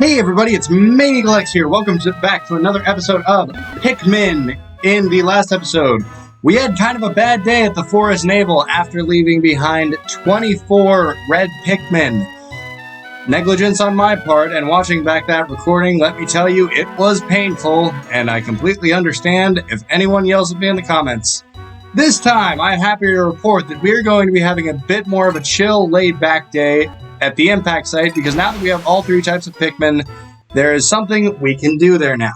Hey everybody, it's Maniac here. Welcome back to another episode of Pikmin. In the last episode, we had kind of a bad day at the Forest Navel after leaving behind 24 red Pikmin. Negligence on my part, and watching back that recording, let me tell you, it was painful, and I completely understand if anyone yells at me in the comments. This time, I'm happy to report that we're going to be having a bit more of a chill, laid-back day at the impact site, because now that we have all three types of Pikmin, there is something we can do there now.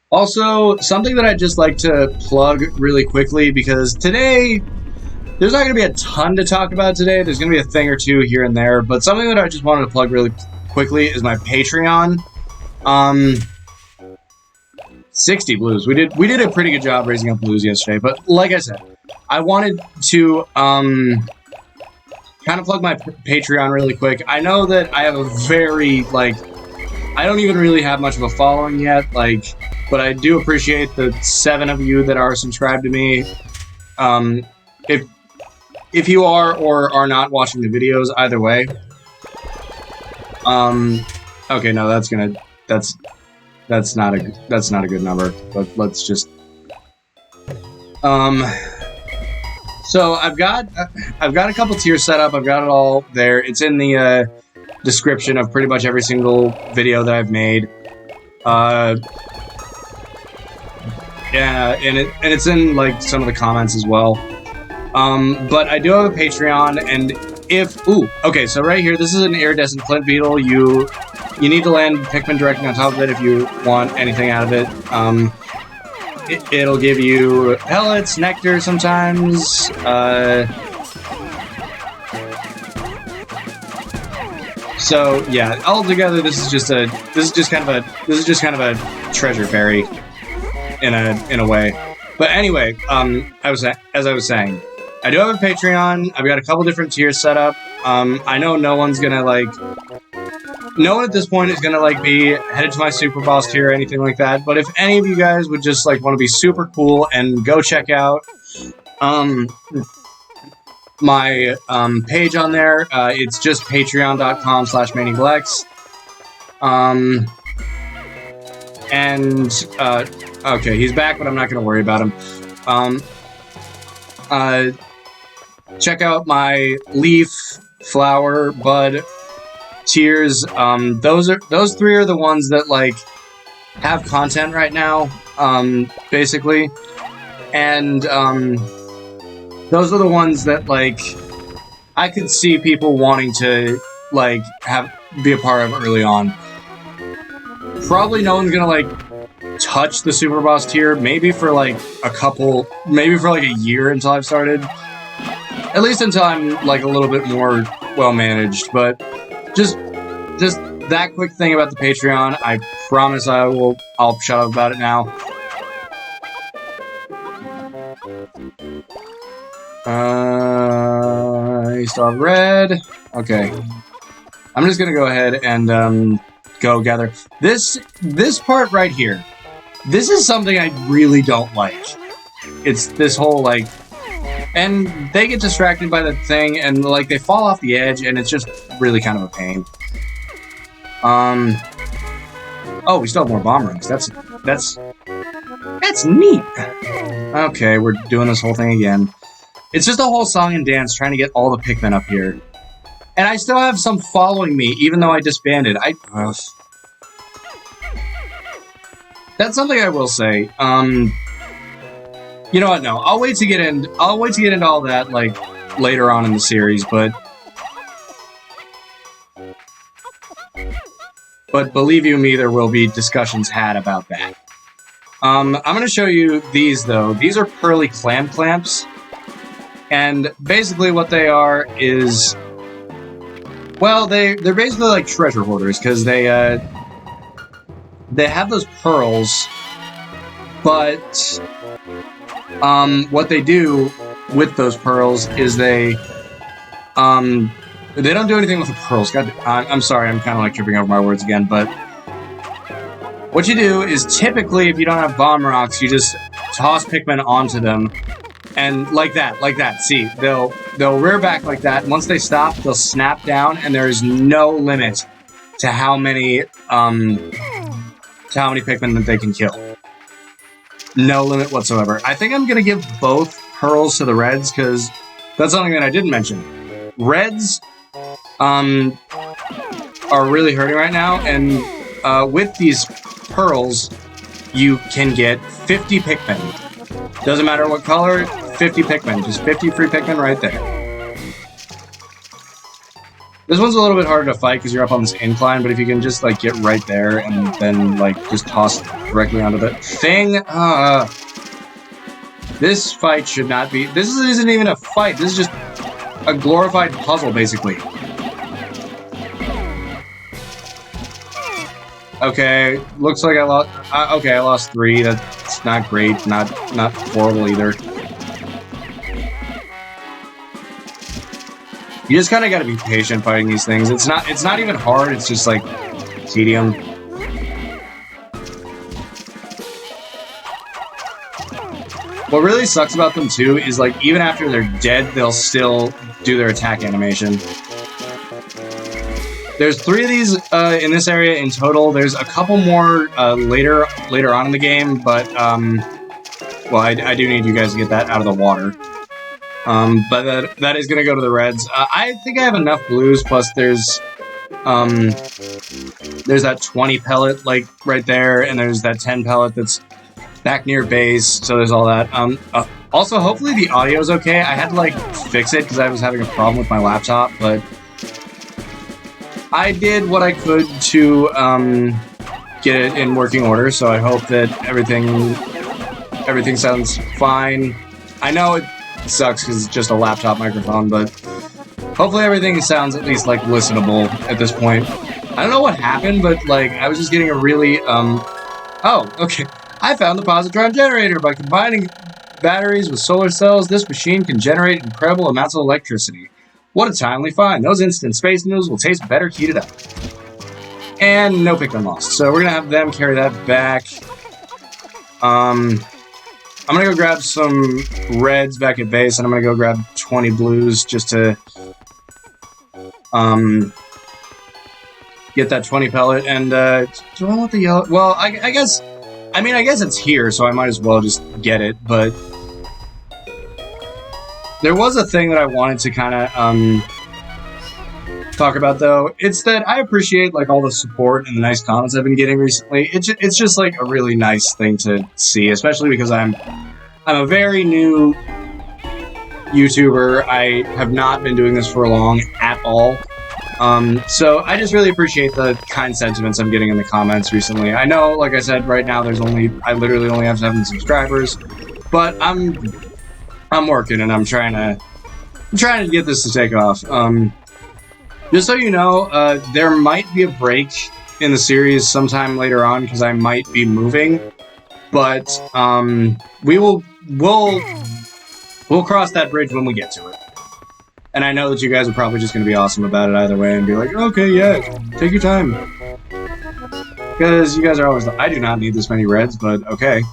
Also, something that I'd just like to plug really quickly, because today, there's not going to be a ton to talk about today. There's going to be a thing or two here and there, but something that I just wanted to plug really quickly is my Patreon. 60 blues. We did a pretty good job raising up blues yesterday, but like I said, I wanted to kind of plug my Patreon really quick. I know that I have a very, I don't even really have much of a following yet, but I do appreciate the 7 of you that are subscribed to me. If you are or are not watching the videos, either way. Okay, no, that's not a good number, but let's just so I've got a couple tiers set up. I've got it all there. It's in the description of pretty much every single video that I've made. Yeah, and it's in some of the comments as well. But I do have a Patreon, and okay, so right here, this is an iridescent flint beetle. You need to land Pikmin directly on top of it if you want anything out of it. It'll give you pellets, nectar sometimes. So yeah, altogether, this is just kind of a treasure fairy in a way. But anyway, as I was saying, I do have a Patreon. I've got a couple different tiers set up. I know no one's gonna no one at this point is gonna be headed to my super boss tier or anything like that. But if any of you guys would just want to be super cool and go check out my page on there, it's just patreon.com/maniaclex. Okay, he's back, but I'm not gonna worry about him. Check out my leaf, flower, bud tiers. Those 3 are the ones that have content right now, basically, and those are the ones that I could see people wanting to be a part of early on. Probably no one's gonna touch the super boss tier, maybe for a year until I've started. At least until I'm a little bit more well managed. But just that quick thing about the Patreon. I promise I'll shut up about it now. You still have red. Okay. I'm just gonna go ahead and go gather. This part right here. This is something I really don't like. It's this whole and they get distracted by the thing and they fall off the edge, and it's just really kind of a pain. Oh, we still have more bomb rings. That's neat. Okay, we're doing this whole thing again. It's just a whole song and dance trying to get all the Pikmin up here. And I still have some following me, even though I disbanded. That's something I will say. You know what? No, I'll wait to get into all that later on in the series. But believe you me, there will be discussions had about that. I'm going to show you these though. These are pearly clamps, and basically what they are is, well, they're basically treasure hoarders, because they have those pearls, but what they do with those pearls is they don't do anything with the pearls. God, I'm sorry, I'm kind of tripping over my words again, but what you do is typically, if you don't have bomb rocks, you just toss Pikmin onto them, and like that. See, they'll they'll rear back like that. Once they stop, they'll snap down, and there is no limit to how many Pikmin that they can kill. No limit whatsoever. I think I'm gonna give both pearls to the reds because that's something that I didn't mention. Reds are really hurting right now, and with these pearls, you can get 50 Pikmin. Doesn't matter what color, 50 Pikmin. Just 50 free Pikmin right there. This one's a little bit harder to fight because you're up on this incline, but if you can just, like, get right there and then, like, just toss directly onto the thing, this fight should not be... This isn't even a fight. This is just a glorified puzzle, basically. Okay, looks like I lost... okay, I lost 3. That's not great. Not horrible either. You just kind of got to be patient fighting these things. It's not even hard. It's just like tedium. What really sucks about them too is like even after they're dead, they'll still do their attack animation. There's 3 of these in this area in total. There's a couple more later on in the game, but well, I do need you guys to get that out of the water. But that is gonna go to the reds. I think I have enough blues. Plus, there's that 20 pellet like right there, and there's that 10 pellet that's back near base. So there's all that. Also, hopefully the audio is okay. I had to like fix it because I was having a problem with my laptop, but I did what I could to get it in working order. So I hope that everything sounds fine. I know it sucks because it's just a laptop microphone, but hopefully everything sounds at least like listenable at this point. I don't know what happened, but like I was just getting a really oh, okay. I found the positron generator. By combining batteries with solar cells, this machine can generate incredible amounts of electricity. What a timely find. Those instant space noodles will taste better heated up. And no Pikmin lost. So we're gonna have them carry that back. I'm gonna go grab some reds back at base, and I'm gonna go grab 20 blues just to get that 20 pellet. And do I want the yellow? Well, I guess it's here, so I might as well just get it. But there was a thing that I wanted to kind of talk about, though. It's that I appreciate like all the support and the nice comments I've been getting recently. It's just like a really nice thing to see, especially because I'm a very new YouTuber. I have not been doing this for long at all. So I just really appreciate the kind sentiments I'm getting in the comments recently. I know, like I said, right now I literally only have 7 subscribers, but I'm working and I'm trying to get this to take off. Just so you know, there might be a break in the series sometime later on because I might be moving, but we'll cross that bridge when we get to it. And I know that you guys are probably just going to be awesome about it either way and be like, okay, yeah, take your time. Because you guys are always like, I do not need this many reds, but okay.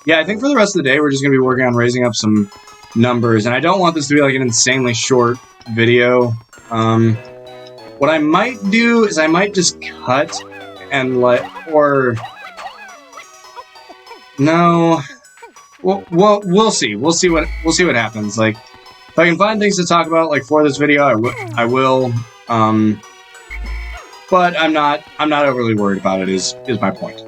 Yeah, I think for the rest of the day, we're just going to be working on raising up some numbers. And I don't want this to be like an insanely short video. What I might do is I might just cut and no. Well, we'll see. We'll see what happens. Like, if I can find things to talk about, like for this video, I will. But I'm not overly worried about it. Is my point.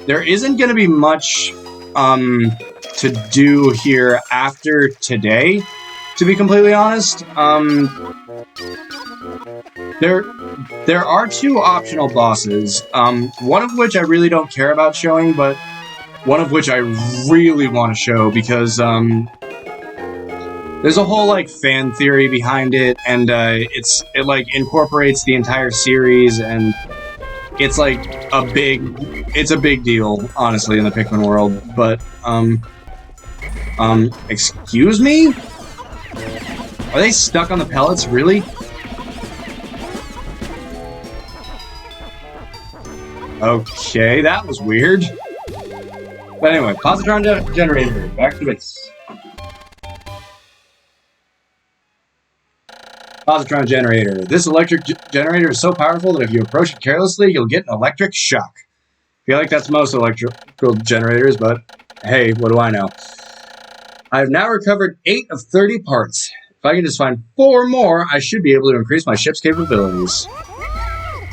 There isn't going to be much to do here after today, to be completely honest. There are 2 optional bosses, one of which I really don't care about showing, but one of which I really want to show because there's a whole like fan theory behind it, and it like incorporates the entire series, and it's like a big deal, honestly, in the Pikmin world. But excuse me? Are they stuck on the pellets, really? Okay, that was weird. But anyway, positron generator, back to base. Positron generator. This electric generator is so powerful that if you approach it carelessly, you'll get an electric shock. I feel like that's most electrical generators, but hey, what do I know? I've now recovered 8 of 30 parts. If I can just find 4 more, I should be able to increase my ship's capabilities.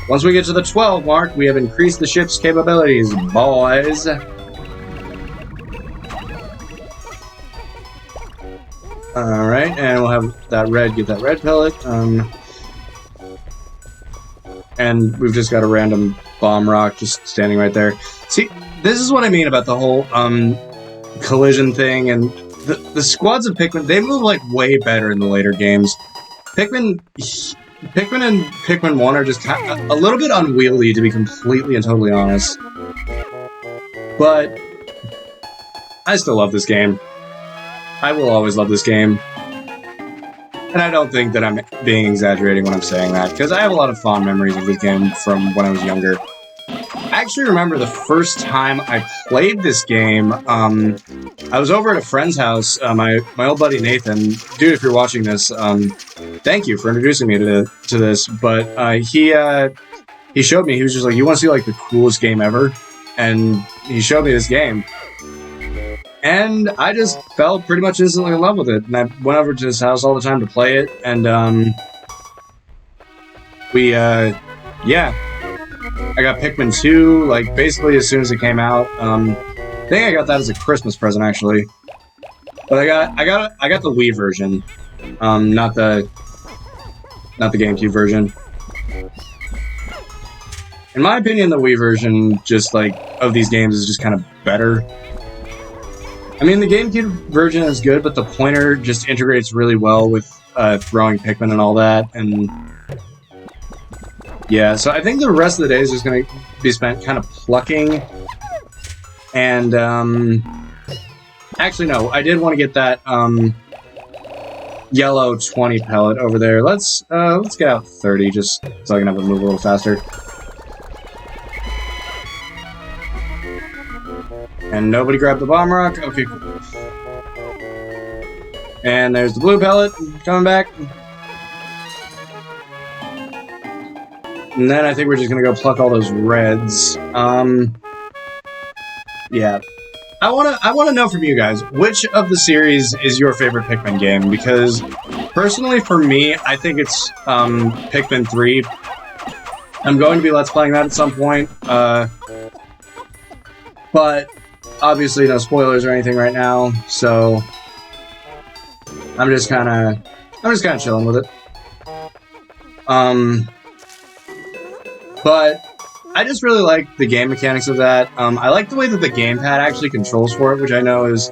Once we get to the 12 mark, we have increased the ship's capabilities, boys. Alright, and we'll have that red get that red pellet. And we've just got a random bomb rock just standing right there. See, this is what I mean about the whole collision thing, and the squads of Pikmin, they move like way better in the later games. Pikmin and Pikmin 1 are just kind of a little bit unwieldy, to be completely and totally honest. But I still love this game. I will always love this game. And I don't think that I'm being exaggerating when I'm saying that, because I have a lot of fond memories of this game from when I was younger. I actually remember the first time I played this game, I was over at a friend's house, my old buddy Nathan. Dude, if you're watching this, thank you for introducing me to this, but he showed me, he was just like, you want to see like the coolest game ever? And he showed me this game. And I just fell pretty much instantly in love with it. And I went over to his house all the time to play it. And, yeah. I got Pikmin 2, like, basically as soon as it came out. I think I got that as a Christmas present, actually. But I got the Wii version. Not the GameCube version. In my opinion, the Wii version, just, like, of these games is just kind of better. I mean, the GameCube version is good, but the pointer just integrates really well with throwing Pikmin and all that, and yeah, so I think the rest of the day is just going to be spent kind of plucking, and actually no, I did want to get that yellow 20 pellet over there. Let's get out 30 just so I can have it move a little faster. And nobody grabbed the bomb rock? Okay, cool. And there's the blue pellet coming back. And then I think we're just gonna go pluck all those reds. Yeah. I wanna know from you guys, which of the series is your favorite Pikmin game? Because personally for me, I think it's Pikmin 3. I'm going to be Let's Playing that at some point. But obviously, no spoilers or anything right now, so I'm just kind of chilling with it. But I just really like the game mechanics of that. I like the way that the gamepad actually controls for it, which I know is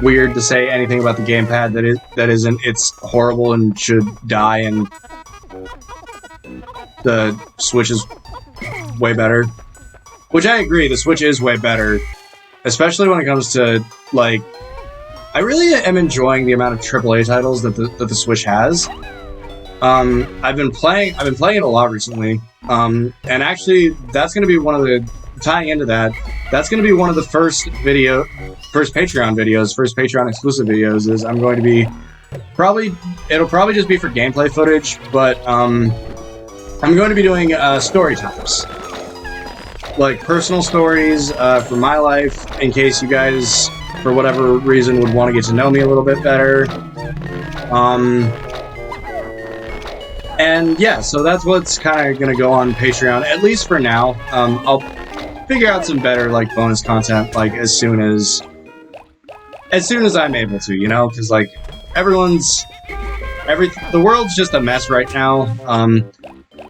weird to say anything about the gamepad that isn't. It's horrible and should die, and the Switch is way better. Which I agree, the Switch is way better. Especially when it comes to, like, I really am enjoying the amount of AAA titles that the Switch has. I've been playing it a lot recently. And actually, that's going to be one of the, tying into that, that's going to be one of the first Patreon videos, first Patreon exclusive videos, is I'm going to be, it'll probably just be for gameplay footage, but, I'm going to be doing, story times. Like, personal stories from my life, in case you guys, for whatever reason, would want to get to know me a little bit better. And yeah, so that's what's kind of going to go on Patreon, at least for now. I'll figure out some better, like, bonus content, like, as soon as I'm able to, you know? Because, like, the world's just a mess right now,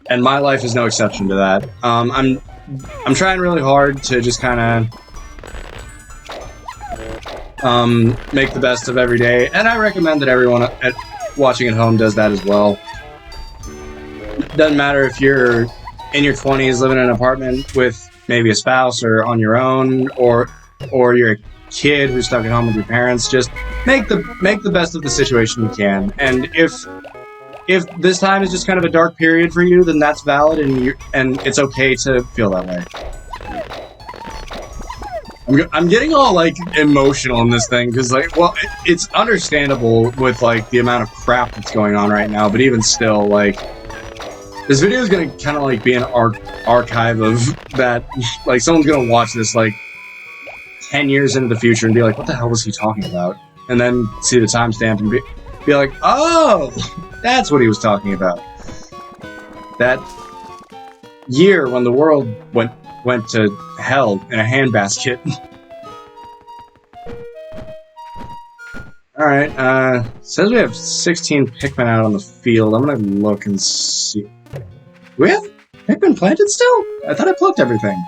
and my life is no exception to that. I'm trying really hard to just kind of make the best of every day, and I recommend that everyone watching at home does that as well. Doesn't matter if you're in your 20s living in an apartment with maybe a spouse or on your own, or you're a kid who's stuck at home with your parents. Just make the best of the situation you can, and if this time is just kind of a dark period for you, then that's valid, and it's okay to feel that way. I'm getting all, like, emotional in this thing, because, like, well, it's understandable with, like, the amount of crap that's going on right now, but even still, like, this video is gonna kind of, like, be an archive of that, like, someone's gonna watch this, like, 10 years into the future and be like, what the hell was he talking about? And then see the timestamp and be like, oh, that's what he was talking about. That year when the world went to hell in a handbasket. Alright, says we have 16 Pikmin out on the field. I'm gonna look and see. Do we have Pikmin planted still? I thought I plucked everything.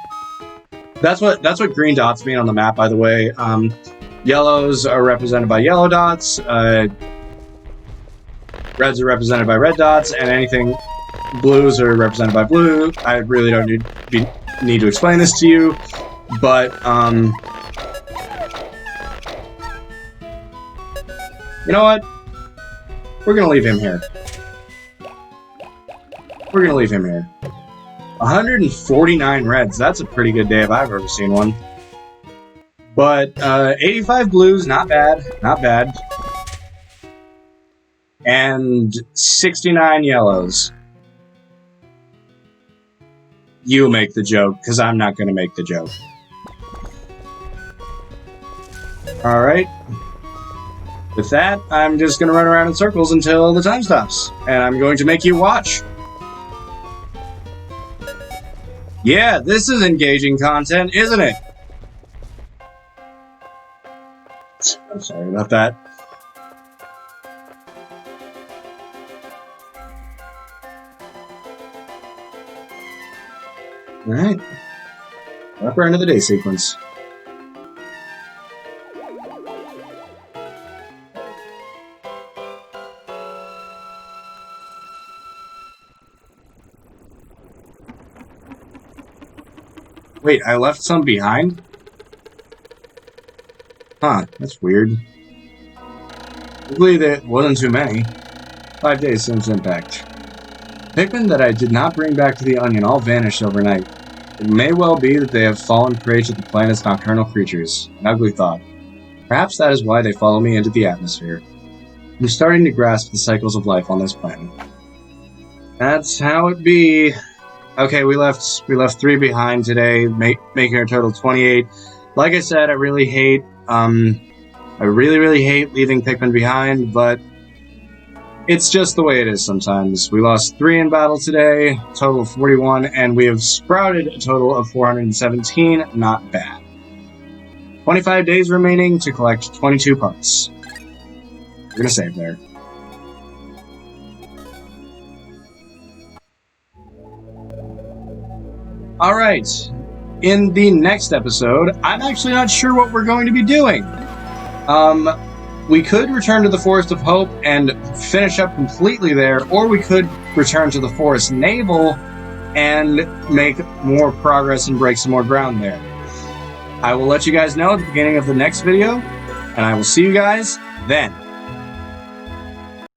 That's what green dots mean on the map, by the way. Yellows are represented by yellow dots, reds are represented by red dots, and anything blues are represented by blue. I really don't need to explain this to you, but, you know what? We're gonna leave him here. We're gonna leave him here. 149 reds, that's a pretty good day if I've ever seen one. But, 85 blues, not bad, not bad. And 69 yellows. You make the joke, because I'm not going to make the joke. Alright. With that, I'm just going to run around in circles until the time stops. And I'm going to make you watch. Yeah, this is engaging content, isn't it? I'm sorry about that. Alright. Upper end of the day sequence. Wait, I left some behind? Huh, that's weird. Luckily, there wasn't too many. 5 days since impact. Pikmin that I did not bring back to the Onion all vanished overnight. It may well be that they have fallen prey to the planet's nocturnal creatures. An ugly thought. Perhaps that is why they follow me into the atmosphere. I'm starting to grasp the cycles of life on this planet. That's how it be. Okay, we left 3 behind today, making our total 28. Like I said, I really hate leaving Pikmin behind, but it's just the way it is sometimes. We lost 3 in battle today, a total of 41, and we have sprouted a total of 417. Not bad. 25 days remaining to collect 22 parts. We're gonna save there. Alright, in the next episode, I'm actually not sure what we're going to be doing. We could return to the Forest of Hope and finish up completely there, or we could return to the Forest Navel and make more progress and break some more ground there. I will let you guys know at the beginning of the next video, and I will see you guys then.